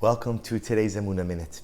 Welcome to today's Emunah Minute.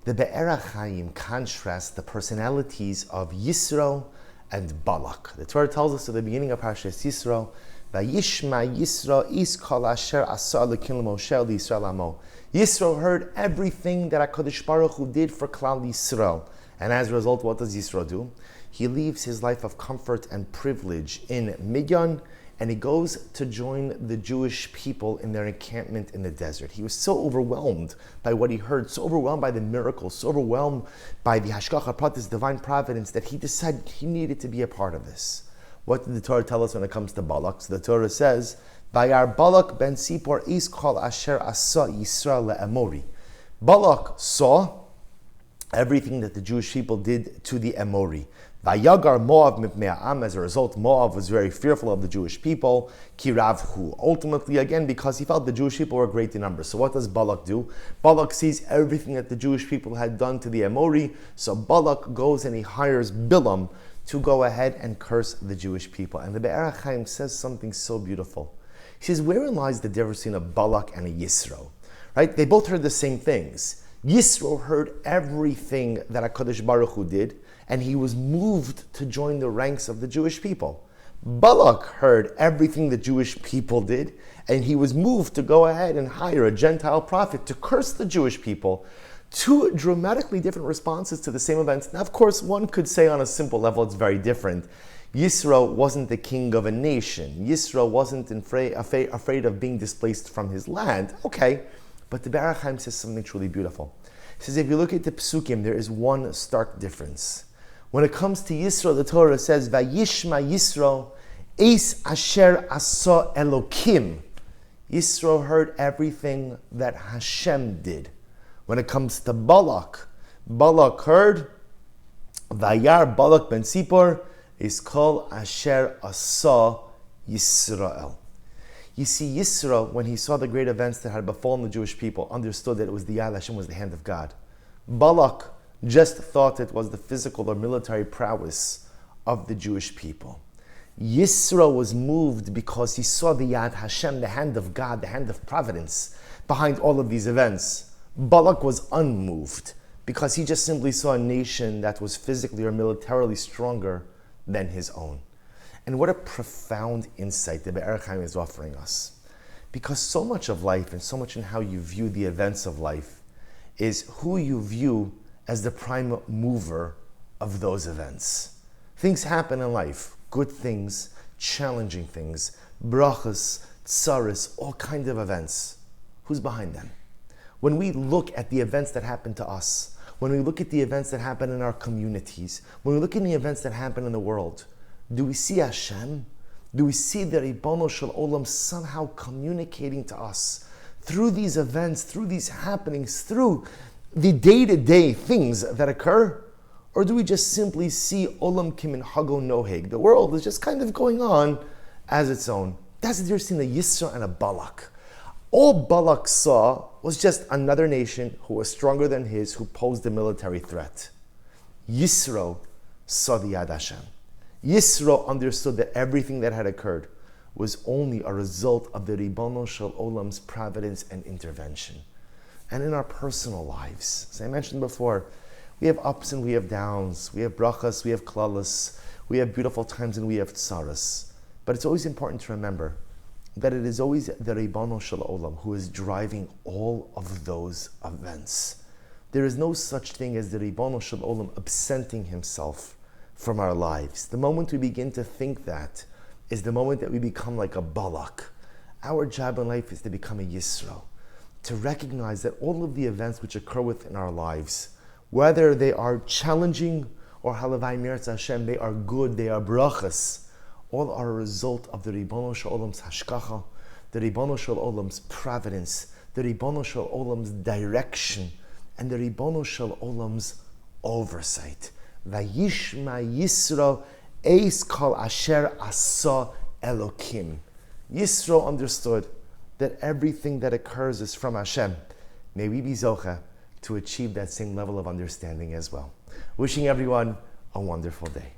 The Be'er Chaim contrasts the personalities of Yisro and Balak. The Torah tells us at the beginning of Parshas Yisro, Vayishma Yisro is kol asher asa Elokim Moshe Yisrael amo. Yisro heard everything that HaKadosh Baruch Hu did for Klal Yisrael. And as a result, what does Yisro do? He leaves his life of comfort and privilege in Midian, and he goes to join the Jewish people in their encampment in the desert. He was so overwhelmed by what he heard, so overwhelmed by the miracles, so overwhelmed by the Hashgacha Pratis, divine providence, that he decided he needed to be a part of this. What did the Torah tell us when it comes to Balak? So the Torah says, Vayar Balak ben Sipor is kol asher asa Yisrael le'emori. Balak saw everything that the Jewish people did to the Emori. Vayagar Moav mipnei ha'am. As a result, Moav was very fearful of the Jewish people. Kiravhu. Ultimately, again, because he felt the Jewish people were great in numbers. So what does Balak do? Balak sees everything that the Jewish people had done to the Emori. So Balak goes and he hires Bilam to go ahead and curse the Jewish people. And the Be'er Chaim says something so beautiful. He says, wherein lies the difference between a Balak and a Yisro? Right? They both heard the same things. Yisro heard everything that HaKadosh Baruch Hu did, and he was moved to join the ranks of the Jewish people. Balak heard everything the Jewish people did, and he was moved to go ahead and hire a Gentile prophet to curse the Jewish people. Two dramatically different responses to the same events. Now, of course, one could say on a simple level it's very different. Yisro wasn't the king of a nation. Yisro wasn't afraid of being displaced from his land. Okay, but the Be'er Chaim says something truly beautiful. He says, if you look at the Psukim, there is one stark difference. When it comes to Yisro, the Torah says, Vayishma Yisro, Eis Asher Asa Elokim. Yisro heard everything that Hashem did. When it comes to Balak, Balak heard, Vayar Balak ben Sipor, is called Asher Asa Yisrael. You see, Yisro, when he saw the great events that had befallen the Jewish people, understood that it was the Yad Hashem, was the hand of God. Balak just thought it was the physical or military prowess of the Jewish people. Yisro was moved because he saw the Yad Hashem, the hand of God, the hand of providence behind all of these events. Balak was unmoved because he just simply saw a nation that was physically or militarily stronger than his own. And what a profound insight the Be'er Chaim is offering us. Because so much of life and so much in how you view the events of life is who you view as the prime mover of those events. Things happen in life, good things, challenging things, brachas, tsaris, all kinds of events. Who's behind them? When we look at the events that happen to us, when we look at the events that happen in our communities, when we look at the events that happen in the world, do we see Hashem? Do we see the Ribono Shel Olam somehow communicating to us through these events, through these happenings, through the day-to-day things that occur? Or do we just simply see Olam Kimin Hago Noheg? The world is just kind of going on as its own. That's the difference between a Yisro and a Balak. All Balak saw was just another nation who was stronger than his, who posed a military threat. Yisro saw the Yad Hashem. Yisro understood that everything that had occurred was only a result of the Ribono Shel Olam's providence and intervention. And in our personal lives, as I mentioned before, we have ups and we have downs, we have brachas, we have klalas, we have beautiful times and we have tsaras. But it's always important to remember that it is always the Ribono Shel Olam who is driving all of those events. There is no such thing as the Ribono Shel Olam absenting himself from our lives. The moment we begin to think that is the moment that we become like a Balak. Our job in life is to become a Yisro, to recognize that all of the events which occur within our lives, whether they are challenging or halavai miratz Hashem, they are good, they are brachas, all are a result of the Ribono Shel Olam's hashgacha, the Ribono Shel Olam's providence, the Ribono Shel Olam's direction, and the Ribono Shel Olam's oversight. Vayishma Yisro Eis Kol Asher Asa Elokim. Yisro understood that everything that occurs is from Hashem. May we be zocha to achieve that same level of understanding as well. Wishing everyone a wonderful day.